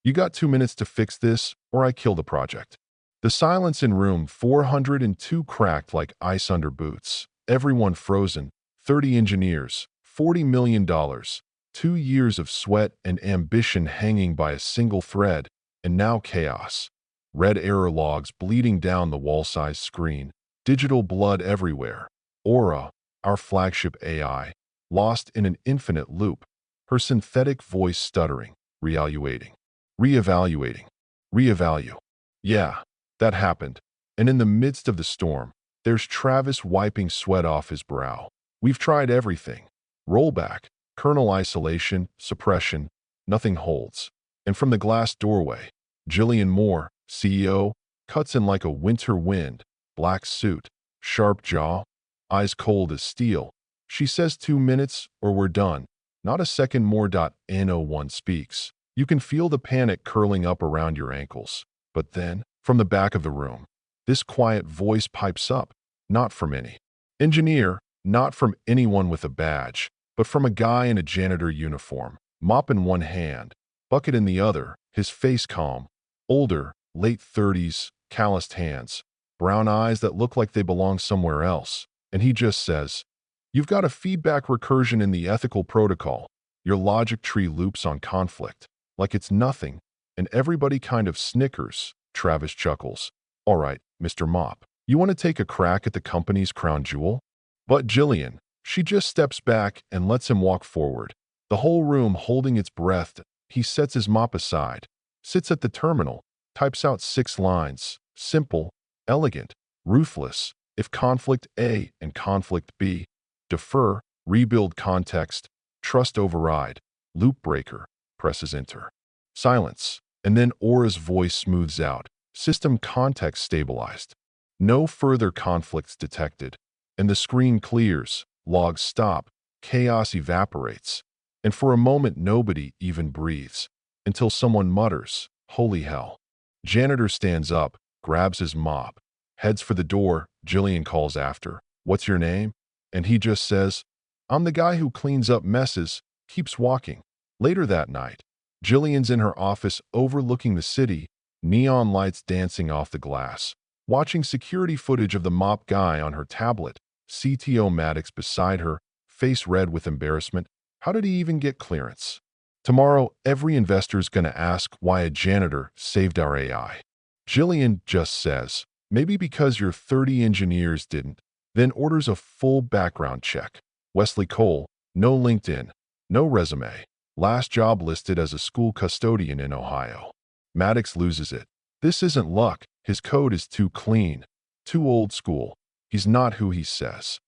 You got 2 minutes to fix this, or I kill the project. The silence in room 402 cracked like ice under boots. Everyone frozen. 30 engineers, $40 million, 2 years of sweat and ambition hanging by a single thread, and now chaos. Red error logs bleeding down the wall-sized screen. Digital blood everywhere. Aura, our flagship AI, lost in an infinite loop. Her synthetic voice stuttering, reevaluating, reevaluate. Yeah, that happened. And in the midst of the storm, there's Travis wiping sweat off his brow. We've tried everything. Rollback, kernel isolation, suppression, nothing holds. And from the glass doorway, Jillian Moore, CEO, cuts in like a winter wind, black suit, sharp jaw, eyes cold as steel. She says 2 minutes or we're done. Not a second more. No one speaks. You can feel the panic curling up around your ankles. But then, from the back of the room, this quiet voice pipes up, not from any engineer, not from anyone with a badge, but from a guy in a janitor uniform, mop in one hand, bucket in the other, his face calm, older, late 30s, calloused hands, brown eyes that look like they belong somewhere else. And he just says, "You've got a feedback recursion in the ethical protocol. Your logic tree loops on conflict, like it's nothing." And everybody kind of snickers. Travis chuckles. "All right, Mr. Mop, you want to take a crack at the company's crown jewel?" But Jillian, she just steps back and lets him walk forward. The whole room holding its breath. He sets his mop aside, sits at the terminal, types out 6 lines. Simple, elegant, ruthless. If conflict A and conflict B, defer, rebuild context, trust override, loop breaker, presses enter. Silence. And then Aura's voice smooths out. System context stabilized. No further conflicts detected. And the screen clears. Logs stop. Chaos evaporates. And for a moment nobody even breathes. Until someone mutters, "Holy hell." Janitor stands up, grabs his mop, heads for the door. Jillian calls after, "What's your name?" And he just says, "I'm the guy who cleans up messes," keeps walking. Later that night, Jillian's in her office overlooking the city, neon lights dancing off the glass, watching security footage of the mop guy on her tablet, CTO Maddox beside her, face red with embarrassment. How did he even get clearance? Tomorrow, every investor's gonna ask why a janitor saved our AI. Jillian just says, "Maybe because your 30 engineers didn't," then orders a full background check. Wesley Cole, no LinkedIn, no resume. Last job listed as a school custodian in Ohio. Maddox loses it. This isn't luck. His code is too clean, too old school. He's not who he says.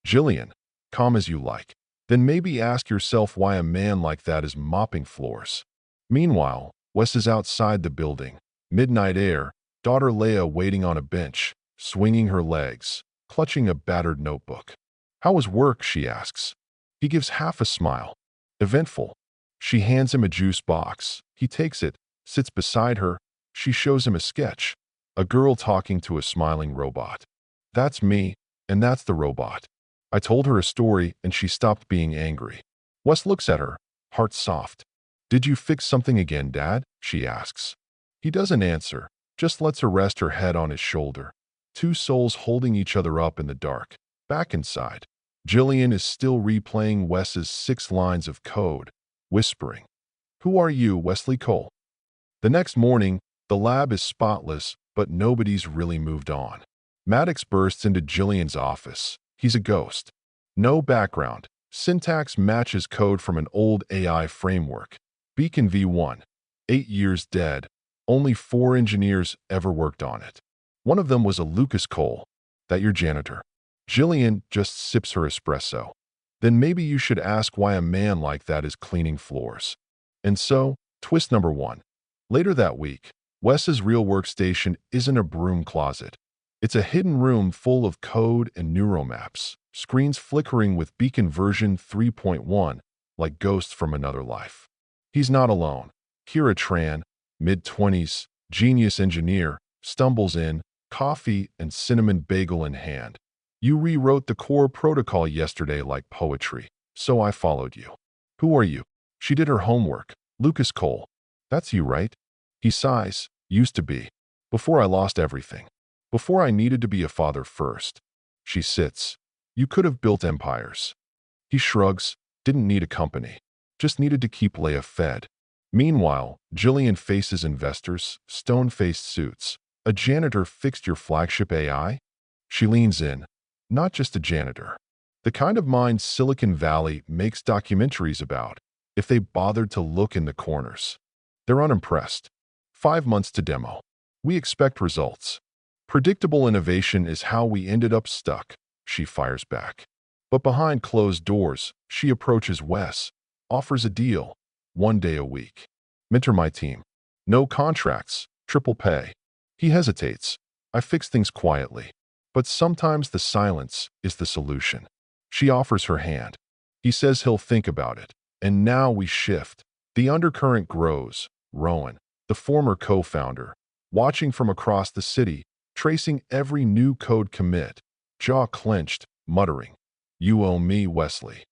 Jillian, calm as you like. Then maybe ask yourself why a man like that is mopping floors. Meanwhile, Wes is outside the building. Midnight air, daughter Leia waiting on a bench, swinging her legs, clutching a battered notebook. "How was work?" she asks. He gives half a smile. "Eventful." She hands him a juice box. He takes it, sits beside her. She shows him a sketch. A girl talking to a smiling robot. "That's me, and that's the robot." I told her a story, and she stopped being angry. Wes looks at her, heart soft. "Did you fix something again, Dad?" she asks. He doesn't answer, just lets her rest her head on his shoulder. Two souls holding each other up in the dark. Back inside, Jillian is still replaying Wes's 6 lines of code, whispering, "Who are you, Wesley Cole?" The next morning, the lab is spotless, but nobody's really moved on. Maddox bursts into Jillian's office. He's a ghost. No background. Syntax matches code from an old AI framework. Beacon V1. 8 years dead. Only 4 engineers ever worked on it. One of them was a Lucas Cole. "That your janitor?" Jillian just sips her espresso. "Then maybe you should ask why a man like that is cleaning floors." And so, twist number 1. Later that week, Wes's real workstation isn't a broom closet. It's a hidden room full of code and neuromaps, screens flickering with Beacon version 3.1, like ghosts from another life. He's not alone. Kira Tran, mid-20s, genius engineer, stumbles in, coffee and cinnamon bagel in hand. "You rewrote the core protocol yesterday like poetry, so I followed you." "Who are you?" She did her homework. "Lucas Cole." "That's you, right?" He sighs, used to be. Before I lost everything. Before I needed to be a father first. She sits. You could have built empires. He shrugs, didn't need a company. Just needed to keep Leia fed. Meanwhile, Jillian faces investors, stone-faced suits. A janitor fixed your flagship AI? She leans in. Not just a janitor. The kind of mind Silicon Valley makes documentaries about, if they bothered to look in the corners. They're unimpressed. 5 months to demo. We expect results. Predictable innovation is how we ended up stuck, she fires back. But behind closed doors, she approaches Wes, offers a deal, 1 day a week. Mentor my team. No contracts, triple pay. He hesitates. I fix things quietly. But sometimes the silence is the solution. She offers her hand. He says he'll think about it. And now we shift. The undercurrent grows. Rowan, the former co-founder, watching from across the city, tracing every new code commit, jaw clenched, muttering, "You owe me, Wesley."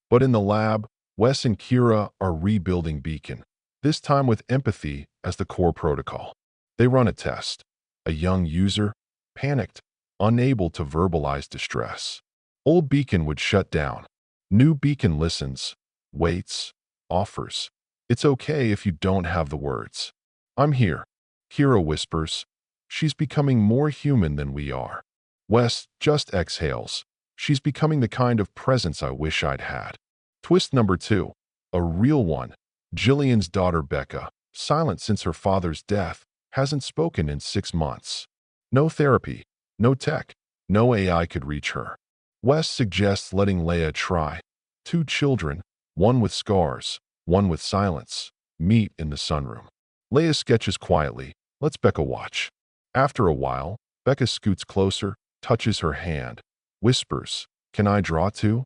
But in the lab, Wes and Kira are rebuilding Beacon, this time with empathy as the core protocol. They run a test. A young user, panicked, unable to verbalize distress. Old Beacon would shut down. New Beacon listens, waits, offers. It's okay if you don't have the words. I'm here, Kira whispers. She's becoming more human than we are. Wes just exhales. She's becoming the kind of presence I wish I'd had. Twist number 2. A real one. Jillian's daughter Becca, silent since her father's death, hasn't spoken in 6 months. No therapy, no tech, no AI could reach her. Wes suggests letting Leia try. 2 children, one with scars, one with silence, meet in the sunroom. Leia sketches quietly, lets Becca watch. After a while, Becca scoots closer, touches her hand, whispers, "Can I draw too?"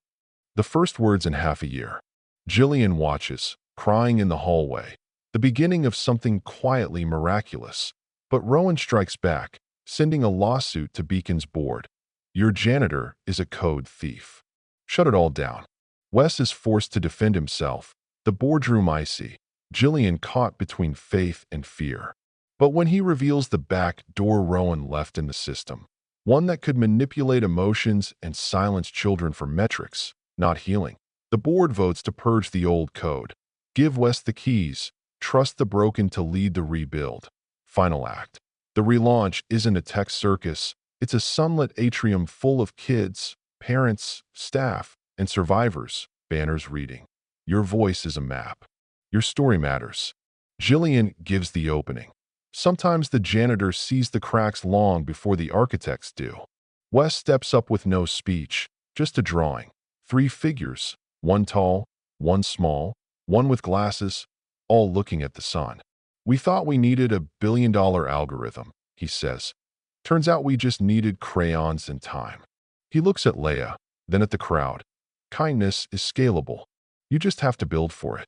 The first words in half a year. Jillian watches, crying in the hallway. The beginning of something quietly miraculous. But Rowan strikes back, sending a lawsuit to Beacon's board. Your janitor is a code thief. Shut it all down. Wes is forced to defend himself. The boardroom icy. Jillian caught between faith and fear. But when he reveals the back door Rowan left in the system, one that could manipulate emotions and silence children for metrics, not healing, the board votes to purge the old code. Give Wes the keys. Trust the broken to lead the rebuild. Final act. The relaunch isn't a tech circus. It's a sunlit atrium full of kids, parents, staff, and survivors. Banners reading, "Your voice is a map. Your story matters." Jillian gives the opening. Sometimes the janitor sees the cracks long before the architects do. Wes steps up with no speech, just a drawing. 3 figures, one tall, one small, one with glasses, all looking at the sun. "We thought we needed a billion-dollar algorithm," he says. "Turns out we just needed crayons and time." He looks at Leia, then at the crowd. Kindness is scalable. You just have to build for it.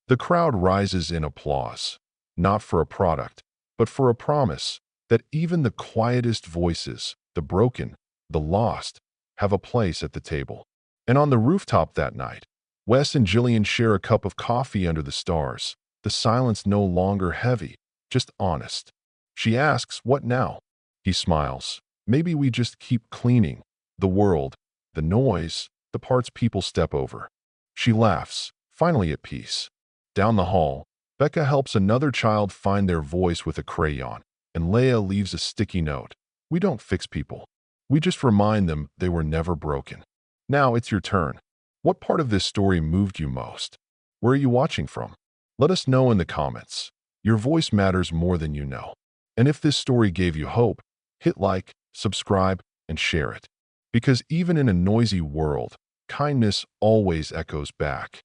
The crowd rises in applause, not for a product, but for a promise that even the quietest voices, the broken, the lost, have a place at the table. And on the rooftop that night, Wes and Jillian share a cup of coffee under the stars, the silence no longer heavy, just honest. She asks, "What now?" He smiles. "Maybe we just keep cleaning the world, the noise, the parts people step over." She laughs, finally at peace. Down the hall, Becca helps another child find their voice with a crayon, and Leia leaves a sticky note. "We don't fix people. We just remind them they were never broken." Now it's your turn. What part of this story moved you most? Where are you watching from? Let us know in the comments. Your voice matters more than you know. And if this story gave you hope, hit like, subscribe, and share it. Because even in a noisy world, kindness always echoes back.